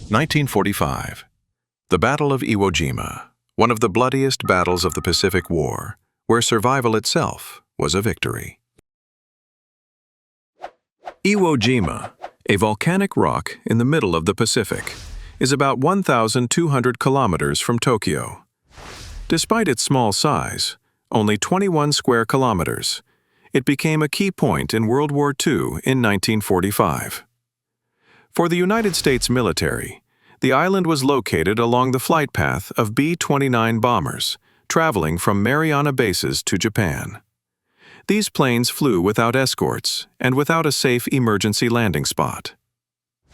1945. The Battle of Iwo Jima, one of the bloodiest battles of the Pacific War, where survival itself was a victory. Iwo Jima, a volcanic rock in the middle of the Pacific, is about 1,200 kilometers from Tokyo. Despite its small size, only 21 square kilometers, it became a key point in World War II in 1945. For the United States military, the island was located along the flight path of B-29 bombers, traveling from Mariana bases to Japan. These planes flew without escorts and without a safe emergency landing spot.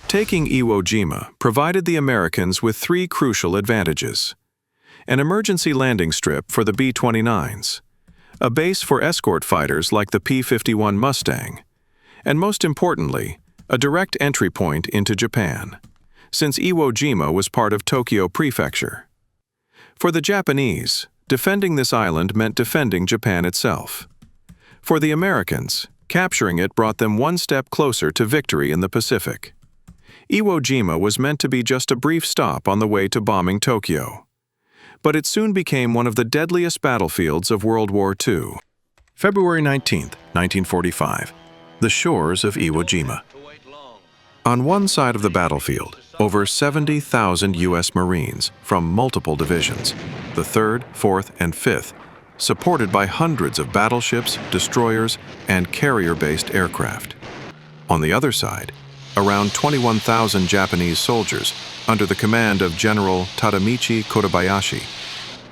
Taking Iwo Jima provided the Americans with three crucial advantages: an emergency landing strip for the B-29s, a base for escort fighters like the P-51 Mustang, and most importantly, a direct entry point into Japan, since Iwo Jima was part of Tokyo Prefecture. For the Japanese, defending this island meant defending Japan itself. For the Americans, capturing it brought them one step closer to victory in the Pacific. Iwo Jima was meant to be just a brief stop on the way to bombing Tokyo. But it soon became one of the deadliest battlefields of World War II. February 19, 1945. The shores of Iwo Jima. On one side of the battlefield, over 70,000 U.S. Marines from multiple divisions, the 3rd, 4th, and 5th, supported by hundreds of battleships, destroyers, and carrier-based aircraft. On the other side, around 21,000 Japanese soldiers under the command of General Kuribayashi.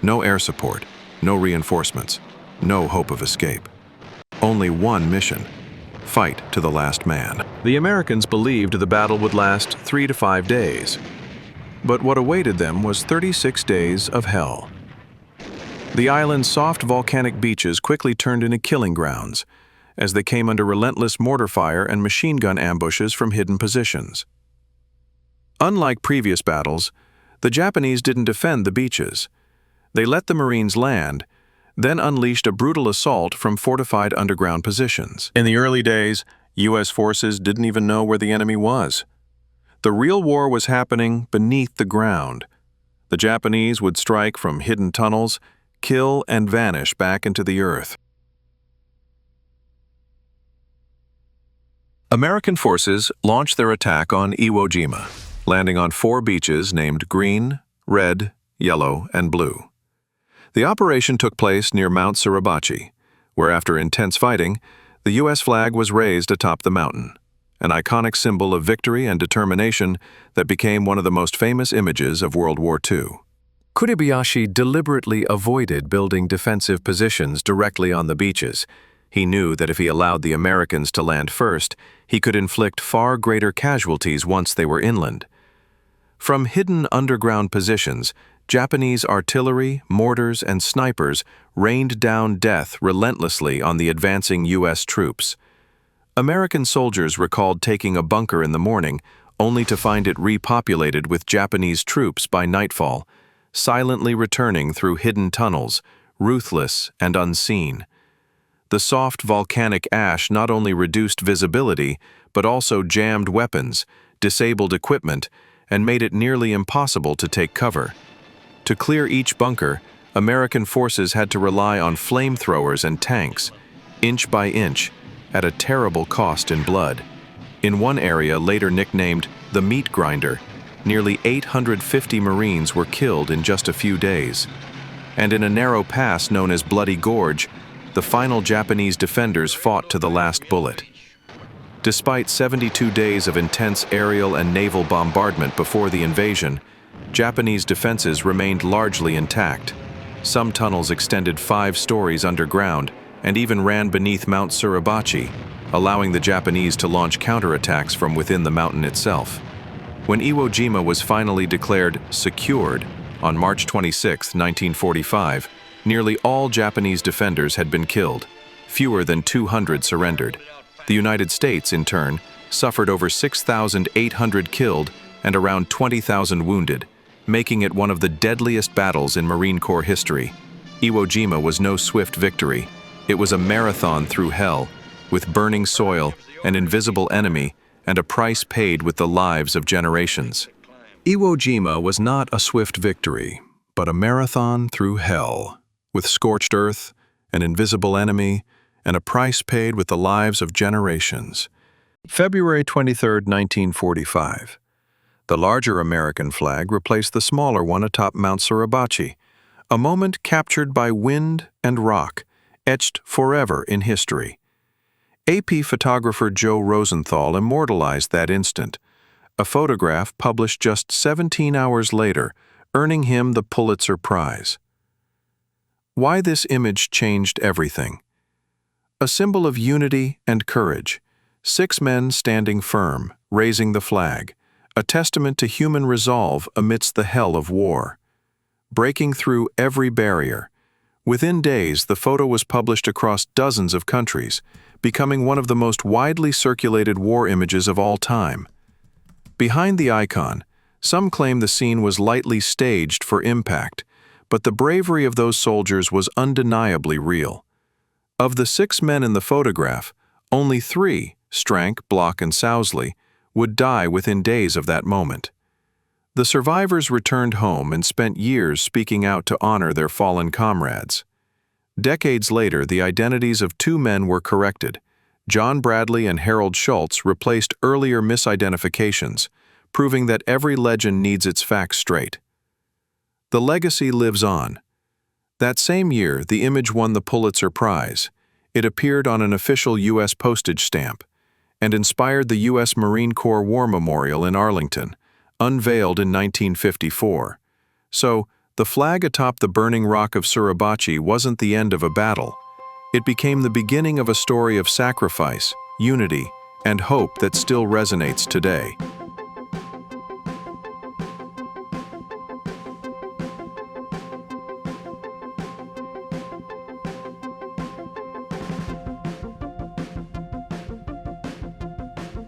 No air support, no reinforcements, no hope of escape. Only one mission: fight to the last man. The Americans believed the battle would last 3 to 5 days. But what awaited them was 36 days of hell. The island's soft volcanic beaches quickly turned into killing grounds as they came under relentless mortar fire and machine gun ambushes from hidden positions. Unlike previous battles, the Japanese didn't defend the beaches. They let the Marines land, then unleashed a brutal assault from fortified underground positions. In the early days, U.S. forces didn't even know where the enemy was. The real war was happening beneath the ground. The Japanese would strike from hidden tunnels, kill and vanish back into the earth. American forces launched their attack on Iwo Jima, landing on 4 beaches named Green, Red, Yellow, and Blue. The operation took place near Mount Suribachi, where after intense fighting, the U.S. flag was raised atop the mountain, an iconic symbol of victory and determination that became one of the most famous images of World War II. Kuribayashi deliberately avoided building defensive positions directly on the beaches. He knew that if he allowed the Americans to land first, he could inflict far greater casualties once they were inland. From hidden underground positions, Japanese artillery, mortars, and snipers rained down death relentlessly on the advancing U.S. troops. American soldiers recalled taking a bunker in the morning, only to find it repopulated with Japanese troops by nightfall, silently returning through hidden tunnels, ruthless and unseen. The soft volcanic ash not only reduced visibility, but also jammed weapons, disabled equipment, and made it nearly impossible to take cover. To clear each bunker, American forces had to rely on flamethrowers and tanks, inch by inch, at a terrible cost in blood. In one area later nicknamed the Meat Grinder, nearly 850 Marines were killed in just a few days. And in a narrow pass known as Bloody Gorge, the final Japanese defenders fought to the last bullet. Despite 72 days of intense aerial and naval bombardment before the invasion, Japanese defenses remained largely intact. Some tunnels extended 5 stories underground and even ran beneath Mount Suribachi, allowing the Japanese to launch counterattacks from within the mountain itself. When Iwo Jima was finally declared secured on March 26, 1945, nearly all Japanese defenders had been killed. Fewer than 200 surrendered. The United States, in turn, suffered over 6,800 killed and around 20,000 wounded, making it one of the deadliest battles in Marine Corps history. Iwo Jima was no swift victory. It was a marathon through hell, with burning soil, an invisible enemy, and a price paid with the lives of generations. Iwo Jima was not a swift victory, but a marathon through hell, with scorched earth, an invisible enemy, and a price paid with the lives of generations. February 23, 1945. The larger American flag replaced the smaller one atop Mount Suribachi, a moment captured by wind and rock, etched forever in history. AP photographer Joe Rosenthal immortalized that instant, a photograph published just 17 hours later, earning him the Pulitzer Prize. Why this image changed everything. A symbol of unity and courage, 6 men standing firm, raising the flag, a testament to human resolve amidst the hell of war. Breaking through every barrier. Within days, the photo was published across dozens of countries, becoming one of the most widely circulated war images of all time. Behind the icon, some claim the scene was lightly staged for impact, but the bravery of those soldiers was undeniably real. Of the 6 men in the photograph, only 3, Strank, Block, and Sousley, would die within days of that moment. The survivors returned home and spent years speaking out to honor their fallen comrades. Decades later, the identities of 2 men were corrected. John Bradley and Harold Schultz replaced earlier misidentifications, proving that every legend needs its facts straight. The legacy lives on. That same year, the image won the Pulitzer Prize. It appeared on an official U.S. postage stamp and inspired the U.S. Marine Corps War Memorial in Arlington, unveiled in 1954. So, the flag atop the burning rock of Suribachi wasn't the end of a battle. It became the beginning of a story of sacrifice, unity, and hope that still resonates today.